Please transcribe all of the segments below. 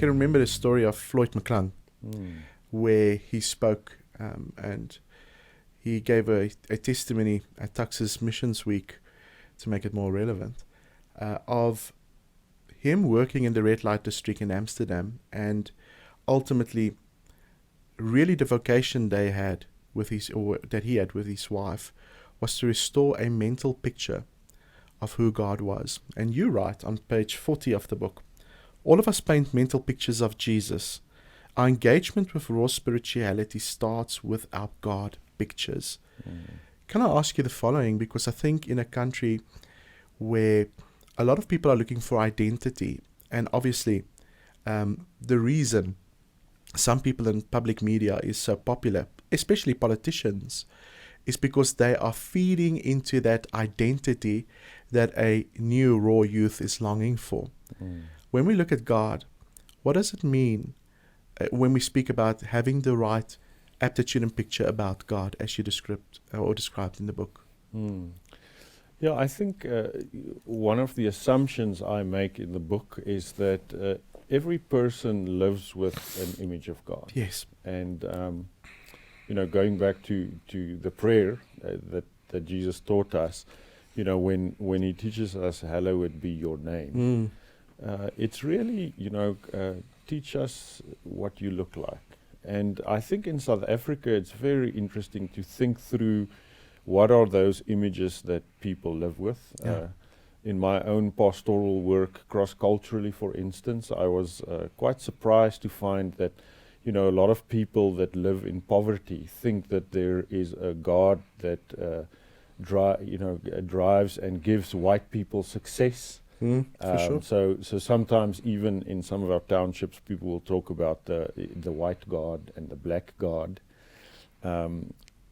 can remember the story of Floyd McClung, Mm. where he spoke and he gave a testimony at Tux's Missions Week, to make it more relevant, of him working in the red light district in Amsterdam, and ultimately really the vocation they had with that he had with his wife was to restore a mental picture of who God was. And you write on page 40 of the book, all of us paint mental pictures of Jesus. Our engagement with raw spirituality starts with our God pictures. Can I ask you the following? Because I think in a country where a lot of people are looking for identity, and obviously the reason some people in public media is so popular, especially politicians, is because they are feeding into that identity that a new raw youth is longing for. When we look at God, what does it mean when we speak about having the right aptitude and picture about God as you described in the book? Yeah, I think one of the assumptions I make in the book is that every person lives with an image of God. Yes. And going back to the prayer that Jesus taught us, when he teaches us, "Hallowed be your name," it's really, teach us what you look like. And I think in South Africa, it's very interesting to think through what are those images that people live with. Yeah. In my own pastoral work, cross-culturally, for instance, I was quite surprised to find that, a lot of people that live in poverty think that there is a God that drives and gives white people success. For sure. So sometimes even in some of our townships, people will talk about the white God and the black God.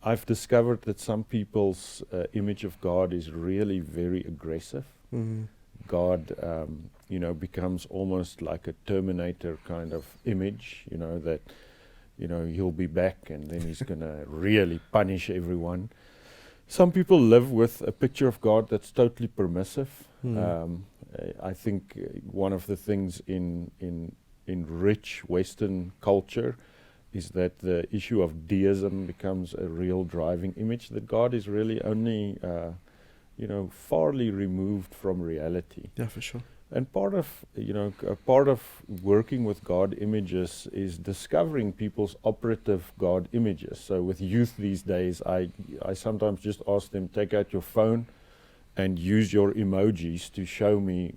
I've discovered that some people's image of God is really very aggressive. God, becomes almost like a Terminator kind of image, that, he'll be back and then he's going to really punish everyone. Some people live with a picture of God that's totally permissive. I think one of the things in rich Western culture is that the issue of deism becomes a real driving image, that God is really only, farly removed from reality. Yeah, for sure. And part of working with God images is discovering people's operative God images. So with youth these days, I sometimes just ask them, take out your phone and use your emojis to show me,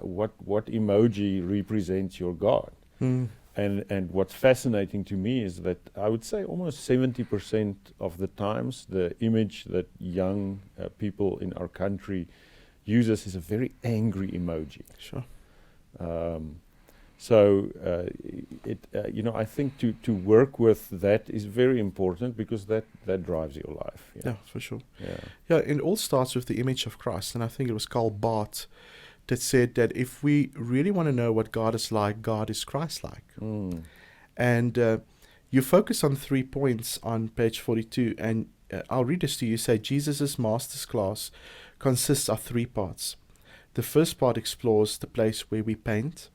what emoji represents your God. And what's fascinating to me is that I would say almost 70% of the times the image that young people in our country uses is a very angry emoji. Sure. I think to work with that is very important, because that drives your life. Yeah, for sure. Yeah. Yeah, it all starts with the image of Christ. And I think it was Karl Barth that said that if we really want to know what God is like, God is Christ-like. And you focus on 3 points on page 42, and I'll read this to you. You say, Jesus' master's class consists of 3 parts. The first part explores the place where we paint.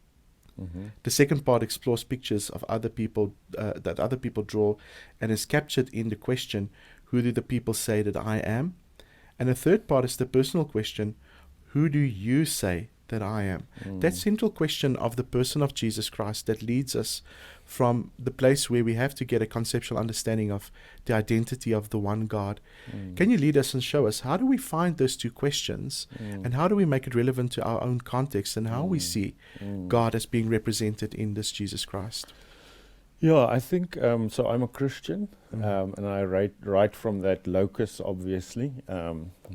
The second part explores pictures of other people that other people draw, and is captured in the question, who do the people say that I am? And the third part is the personal question, who do you say that I am? That central question of the person of Jesus Christ that leads us from the place where we have to get a conceptual understanding of the identity of the one God. Can you lead us and show us, how do we find those 2 questions, and how do we make it relevant to our own context, and how we see God as being represented in this Jesus Christ? Yeah, I think, so I'm a Christian, and I write from that locus, obviously.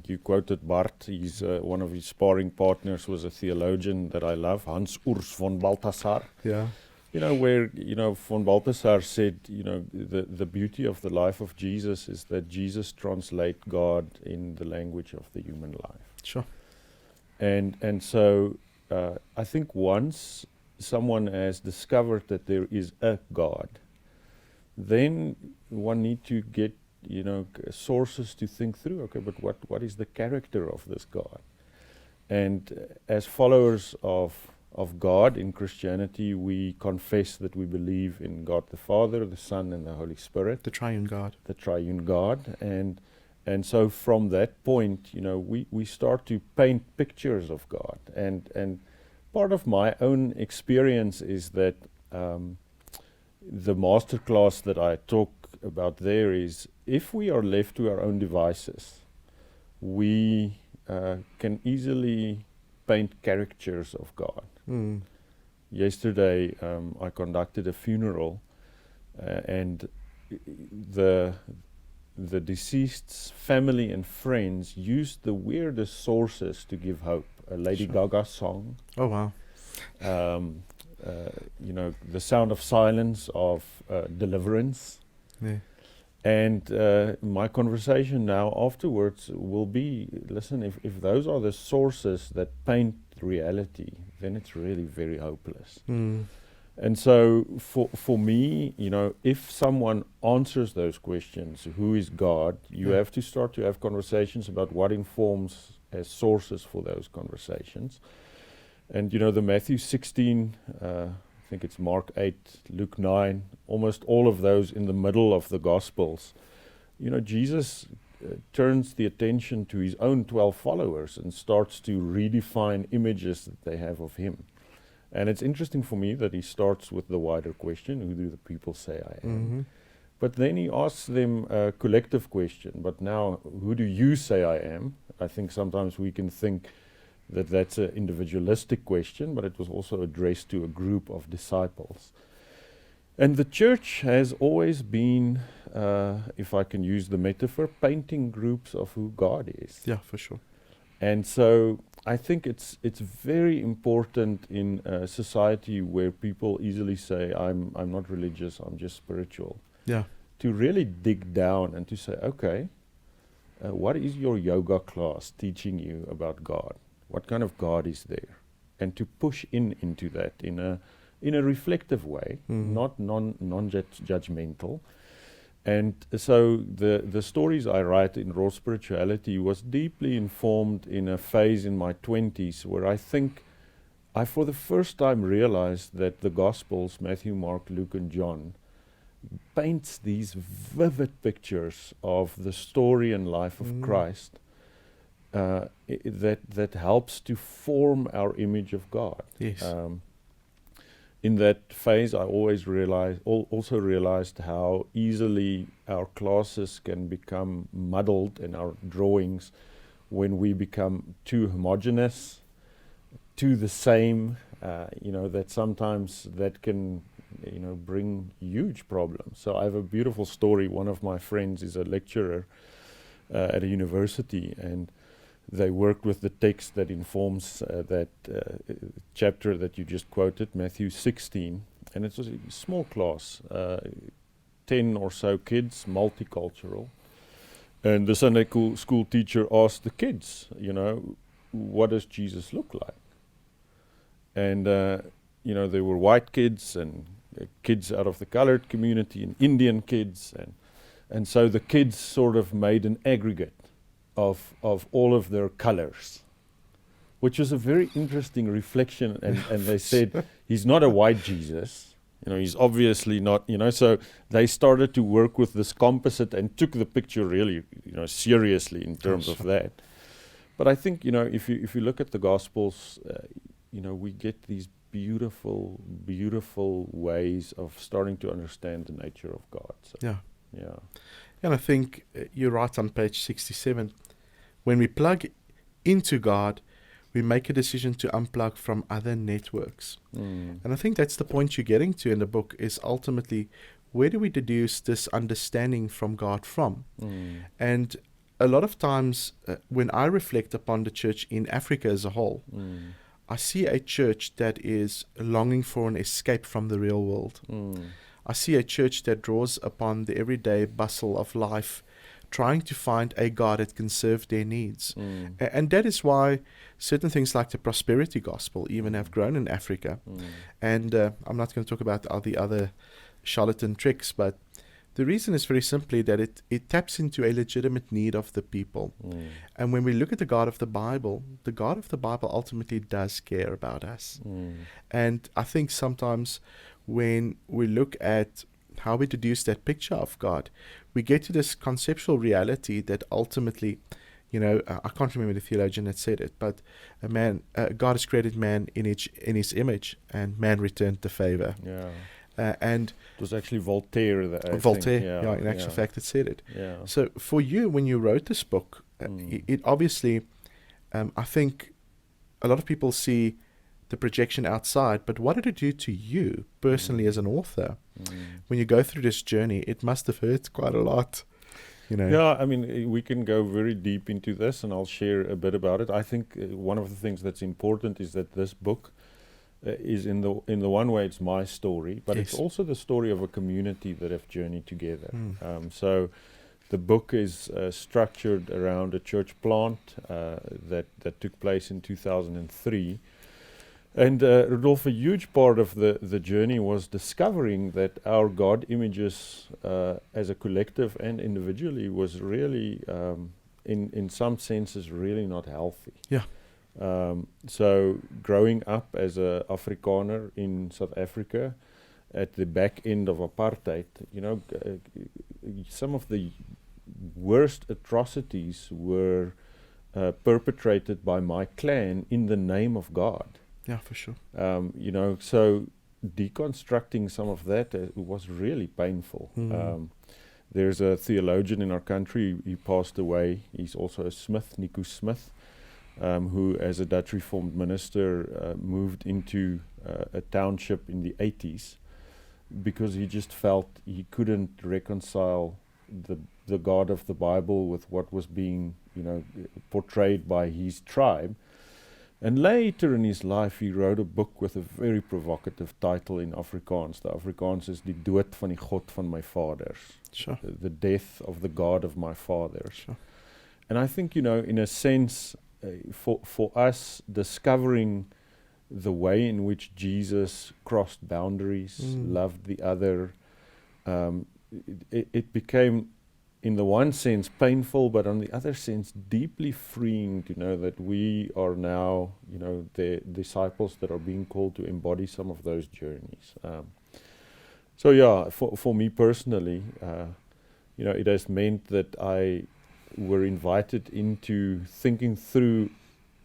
You quoted Barth. He's one of his sparring partners was a theologian that I love, Hans Urs von Balthasar. Yeah. Where, von Balthasar said, the beauty of the life of Jesus is that Jesus translates God in the language of the human life. Sure. And so I think once someone has discovered that there is a God, then one need to get, sources to think through, okay, but what is the character of this God? And as followers of of God in Christianity, we confess that we believe in God the Father, the Son, and the Holy Spirit, The triune God. the triune God. And so from that point, we start to paint pictures of God. And part of my own experience is that the masterclass that I talk about there is, if we are left to our own devices, we can easily paint caricatures of God. Mm. Yesterday, I conducted a funeral, and the deceased's family and friends used the weirdest sources to give hope. A Lady Sure. Gaga song, Oh, wow. the Sound of Silence of Deliverance. Yeah. And my conversation now afterwards will be, listen, if those are the sources that paint reality, then it's really very hopeless. Mm. And so for me, if someone answers those questions, who is God, you Yeah. have to start to have conversations about what informs as sources for those conversations. And the Matthew 16, I think it's Mark 8, Luke 9, almost all of those in the middle of the Gospels. Jesus turns the attention to his own 12 followers and starts to redefine images that they have of him. And it's interesting for me that he starts with the wider question, who do the people say I am? Mm-hmm. But then he asks them a collective question, but now, who do you say I am? I think sometimes we can think that that's an individualistic question, but it was also addressed to a group of disciples. And the church has always been, if I can use the metaphor, painting groups of who God is. Yeah, for sure. And so I think it's very important in a society where people easily say, I'm not religious, I'm just spiritual, Yeah. to really dig down and to say, okay, what is your yoga class teaching you about God? What kind of God is there? And to push into that in a reflective way, not non-judgmental. And so the stories I write in Raw Spirituality was deeply informed in a phase in my 20s where I think I for the first time realized that the Gospels, Matthew, Mark, Luke, and John, paints these vivid pictures of the story and life of Christ that helps to form our image of God. Yes. In that phase, I always also realized how easily our classes can become muddled in our drawings when we become too homogeneous, too the same, that sometimes that can, bring huge problems. So I have a beautiful story. One of my friends is a lecturer at a university, and they worked with the text that informs that chapter that you just quoted, Matthew 16. And it was a small class, 10 or so kids, multicultural. And the Sunday school teacher asked the kids, what does Jesus look like? And, there were white kids and kids out of the colored community and Indian kids. And so the kids sort of made an aggregate of all of their colors, which was a very interesting reflection. And they said, he's not a white Jesus. He's obviously not, so they started to work with this composite and took the picture really, seriously in terms of that. But I think, if you look at the Gospels, we get these beautiful, beautiful ways of starting to understand the nature of God. So, Yeah. yeah. And I think you're right on page 67. When we plug into God, we make a decision to unplug from other networks. And I think that's the point you're getting to in the book, is ultimately, where do we deduce this understanding from God from? And a lot of times when I reflect upon the church in Africa as a whole, I see a church that is longing for an escape from the real world. I see a church that draws upon the everyday bustle of life, trying to find a God that can serve their needs. And that is why certain things like the prosperity gospel even have grown in Africa. And I'm not going to talk about all the other charlatan tricks, but The reason is very simply that it taps into a legitimate need of the people. Mm. And when we look at the God of the Bible ultimately does care about us. Mm. And I think sometimes when we look at how we deduce that picture of God, we get to this conceptual reality that ultimately, I can't remember the theologian that said it, but God has created man in his image, and man returned the favor. Yeah. And It was actually Voltaire that I Voltaire, think. in actual fact, that said it. Yeah. So for you, when you wrote this book, it obviously, I think a lot of people see the projection outside, but what did it do to you personally as an author? When you go through this journey, it must have hurt quite a lot, Yeah, I mean, we can go very deep into this, and I'll share a bit about it. I think one of the things that's important is that this book is in the one way it's my story, but Yes. it's also the story of a community that have journeyed together. So the book is structured around a church plant that took place in 2003. And Rudolf, a huge part of the journey was discovering that our God images as a collective and individually was really, in some senses, really not healthy. Yeah. So growing up as a Afrikaner in South Africa at the back end of apartheid, some of the worst atrocities were perpetrated by my clan in the name of God. Yeah, for sure. So deconstructing some of that was really painful. There's a theologian in our country, he passed away. He's also a Smith, Nico Smith, who as a Dutch Reformed minister moved into a township in the 80s because he just felt he couldn't reconcile the God of the Bible with what was being, portrayed by his tribe. And later in his life, he wrote a book with a very provocative title in Afrikaans. The Afrikaans is Die dood van die God van my vaders. Sure. The death of the God of my fathers. Sure. And I think, in a sense, for us, discovering the way in which Jesus crossed boundaries, loved the other, it became, in the one sense, painful, but on the other sense, deeply freeing to know that we are now, the disciples that are being called to embody some of those journeys. For me personally, it has meant that I were invited into thinking through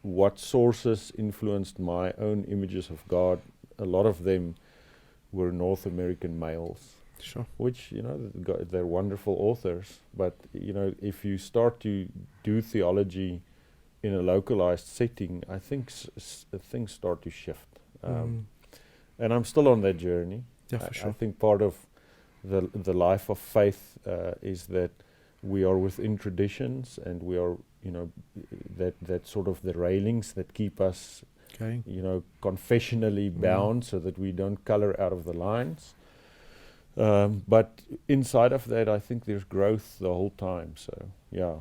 what sources influenced my own images of God. A lot of them were North American males. Sure. Which, they're wonderful authors, but, if you start to do theology in a localized setting, I think things start to shift. And I'm still on that journey. Yeah, for sure. I think part of the life of faith is that we are within traditions, and we are, that sort of the railings that keep us, Okay. confessionally bound so that we don't color out of the lines. But inside of that, I think there's growth the whole time. So, yeah.